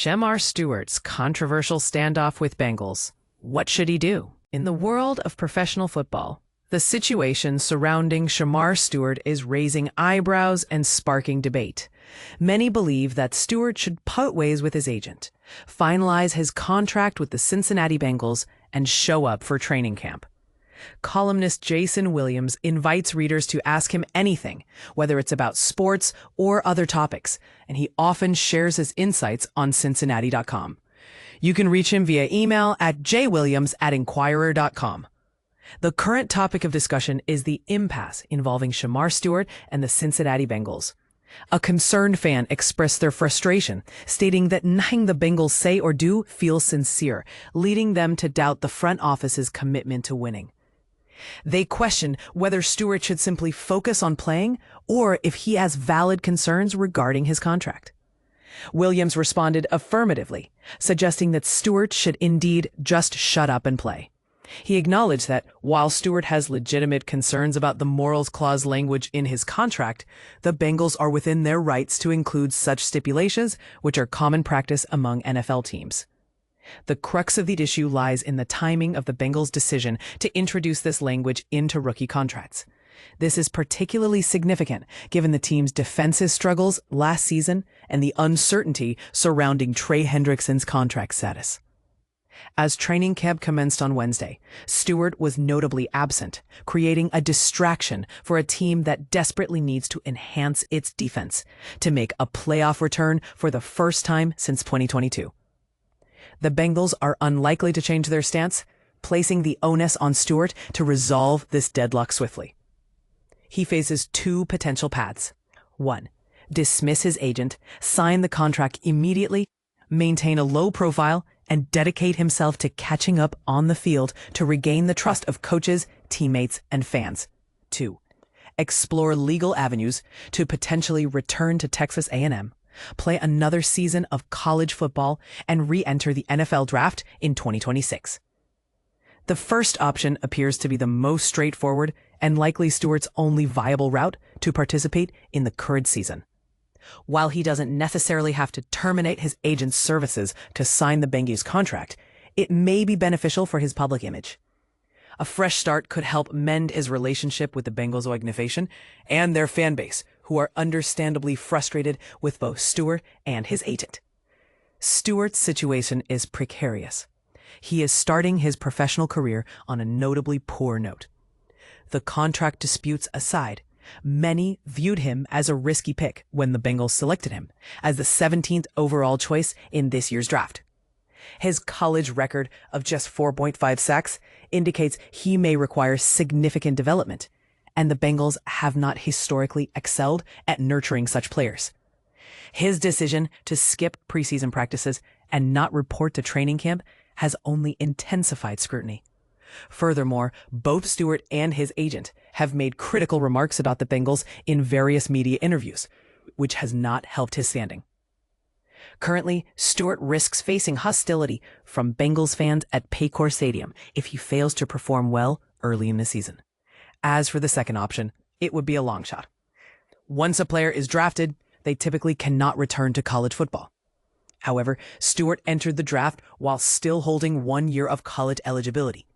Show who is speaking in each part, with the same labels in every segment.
Speaker 1: Shemar Stewart's controversial standoff with Bengals. What should he do? In the world of professional football, the situation surrounding Shemar Stewart is raising eyebrows and sparking debate. Many believe that Stewart should part ways with his agent, finalize his contract with the Cincinnati Bengals, and show up for training camp. Columnist Jason Williams invites readers to ask him anything, whether it's about sports or other topics, and he often shares his insights on Cincinnati.com. You can reach him via email at jwilliams@inquirer.com. The current topic of discussion is the impasse involving Shemar Stewart and the Cincinnati Bengals. A concerned fan expressed their frustration, stating that nothing the Bengals say or do feels sincere, leading them to doubt the front office's commitment to winning. They question whether Stewart should simply focus on playing or if he has valid concerns regarding his contract. Williams responded affirmatively, suggesting that Stewart should indeed just shut up and play. He acknowledged that while Stewart has legitimate concerns about the morals clause language in his contract, the Bengals are within their rights to include such stipulations, which are common practice among NFL teams. The crux of the issue lies in the timing of the Bengals' decision to introduce this language into rookie contracts. This is particularly significant given the team's defensive struggles last season and the uncertainty surrounding Trey Hendrickson's contract status. As training camp commenced on Wednesday, Stewart was notably absent, creating a distraction for a team that desperately needs to enhance its defense to make a playoff return for the first time since 2022. The Bengals are unlikely to change their stance, placing the onus on Stewart to resolve this deadlock swiftly. He faces two potential paths. 1. Dismiss his agent, sign the contract immediately, maintain a low profile, and dedicate himself to catching up on the field to regain the trust of coaches, teammates, and fans. 2. Explore legal avenues to potentially return to Texas A&M, play another season of college football, and re-enter the NFL draft in 2026. The first option appears to be the most straightforward and likely Stewart's only viable route to participate in the current season. While he doesn't necessarily have to terminate his agent's services to sign the Bengals contract, it may be beneficial for his public image. A fresh start could help mend his relationship with the Bengals organization and their fan base, who are understandably frustrated with both Stewart and his agent. Stewart's situation is precarious. He is starting his professional career on a notably poor note. The contract disputes aside, many viewed him as a risky pick when the Bengals selected him as the 17th overall choice in this year's draft. His college record of just 4.5 sacks indicates he may require significant development, and the Bengals have not historically excelled at nurturing such players. His decision to skip preseason practices and not report to training camp has only intensified scrutiny. Furthermore, both Stewart and his agent have made critical remarks about the Bengals in various media interviews, which has not helped his standing. Currently, Stewart risks facing hostility from Bengals fans at Paycor Stadium if he fails to perform well early in the season. As for the second option, it would be a long shot. Once a player is drafted, they typically cannot return to college football. However, Stewart entered the draft while still holding 1 year of college eligibility.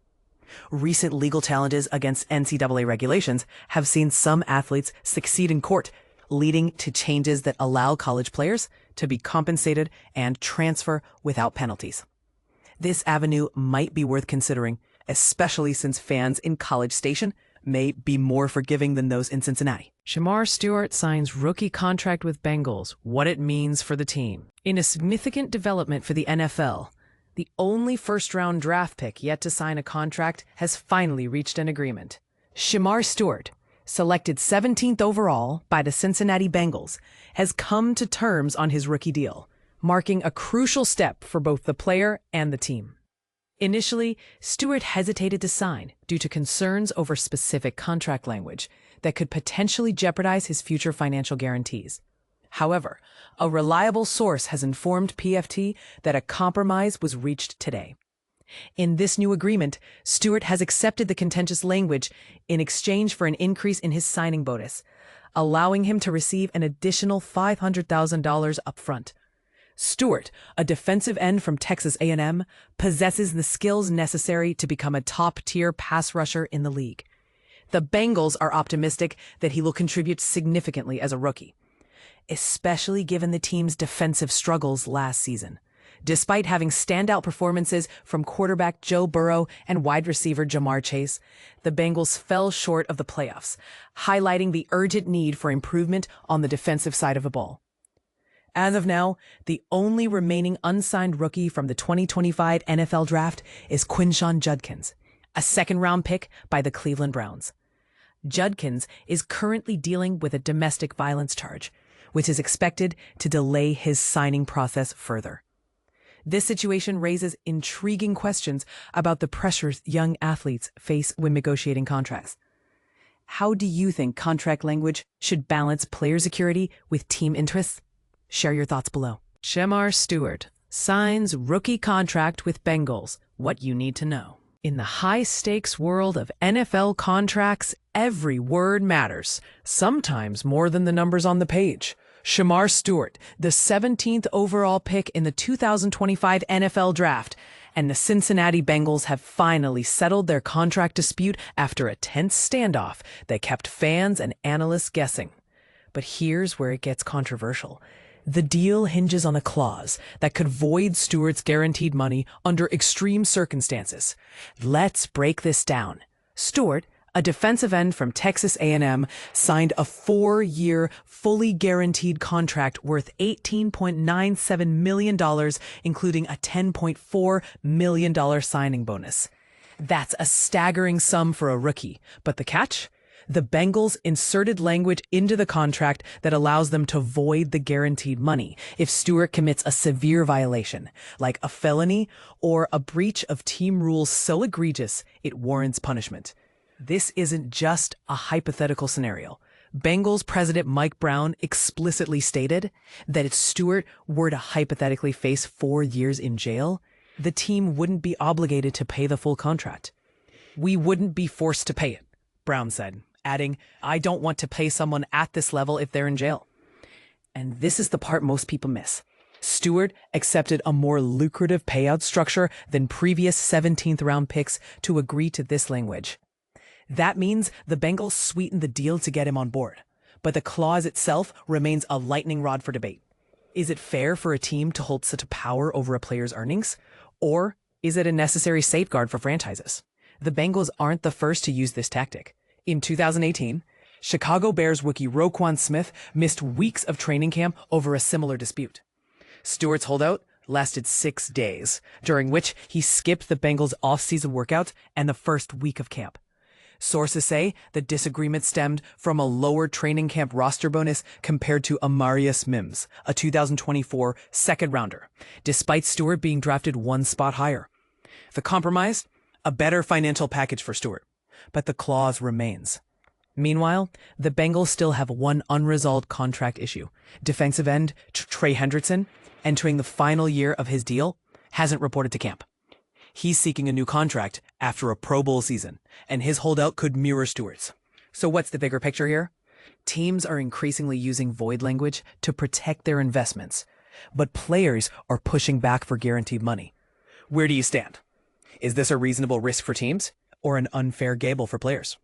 Speaker 1: Recent legal challenges against NCAA regulations have seen some athletes succeed in court, leading to changes that allow college players to be compensated and transfer without penalties. This avenue might be worth considering, especially since fans in College Station may be more forgiving than those in Cincinnati. Shemar Stewart signs rookie contract with Bengals, what it means for the team. In a significant development for the NFL, the only first-round draft pick yet to sign a contract has finally reached an agreement. Shemar Stewart, selected 17th overall by the Cincinnati Bengals, has come to terms on his rookie deal, marking a crucial step for both the player and the team. Initially, Stewart hesitated to sign due to concerns over specific contract language that could potentially jeopardize his future financial guarantees. However, a reliable source has informed PFT that a compromise was reached today. In this new agreement, Stewart has accepted the contentious language in exchange for an increase in his signing bonus, allowing him to receive an additional $500,000 upfront. Stewart, a defensive end from Texas A&M, possesses the skills necessary to become a top-tier pass rusher in the league. The Bengals are optimistic that he will contribute significantly as a rookie, especially given the team's defensive struggles last season. Despite having standout performances from quarterback Joe Burrow and wide receiver Jamar Chase, the Bengals fell short of the playoffs, highlighting the urgent need for improvement on the defensive side of the ball. As of now, the only remaining unsigned rookie from the 2025 NFL Draft is Quinshon Judkins, a second-round pick by the Cleveland Browns. Judkins is currently dealing with a domestic violence charge, which is expected to delay his signing process further. This situation raises intriguing questions about the pressures young athletes face when negotiating contracts. How do you think contract language should balance player security with team interests? Share your thoughts below. Shemar Stewart signs rookie contract with Bengals. What you need to know. In the high-stakes world of NFL contracts, every word matters, sometimes more than the numbers on the page. Shemar Stewart, the 17th overall pick in the 2025 NFL Draft, and the Cincinnati Bengals have finally settled their contract dispute after a tense standoff that kept fans and analysts guessing. But here's where it gets controversial. The deal hinges on a clause that could void Stewart's guaranteed money under extreme circumstances. Let's break this down. Stewart, a defensive end from Texas A&M, signed a 4-year, fully guaranteed contract worth $18.97 million, including a $10.4 million signing bonus. That's a staggering sum for a rookie. But the catch? The Bengals inserted language into the contract that allows them to void the guaranteed money if Stewart commits a severe violation, like a felony or a breach of team rules so egregious it warrants punishment. This isn't just a hypothetical scenario. Bengals president Mike Brown explicitly stated that if Stewart were to hypothetically face 4 years in jail, the team wouldn't be obligated to pay the full contract. "We wouldn't be forced to pay it," Brown said, adding, "I don't want to pay someone at this level if they're in jail." And this is the part most people miss. Stewart accepted a more lucrative payout structure than previous 17th round picks to agree to this language. That means the Bengals sweetened the deal to get him on board, but the clause itself remains a lightning rod for debate. Is it fair for a team to hold such a power over a player's earnings? Or is it a necessary safeguard for franchises? The Bengals aren't the first to use this tactic. In 2018, Chicago Bears rookie Roquan Smith missed weeks of training camp over a similar dispute. Stewart's holdout lasted 6 days, during which he skipped the Bengals' off-season workouts and the first week of camp. Sources say the disagreement stemmed from a lower training camp roster bonus compared to Amarius Mims, a 2024 second-rounder, despite Stewart being drafted 1 spot higher. The compromise? A better financial package for Stewart, but the clause remains. Meanwhile, the Bengals still have one unresolved contract issue. Defensive end Trey Hendrickson, entering the final year of his deal, hasn't reported to camp. He's seeking a new contract after a Pro Bowl season, and his holdout could mirror Stewart's. So what's the bigger picture here? Teams are increasingly using void language to protect their investments, but players are pushing back for guaranteed money. Where do you stand? Is this a reasonable risk for teams or an unfair gamble for players?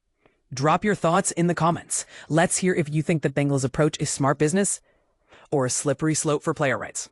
Speaker 1: Drop your thoughts in the comments. Let's hear if you think the Bengals' approach is smart business or a slippery slope for player rights.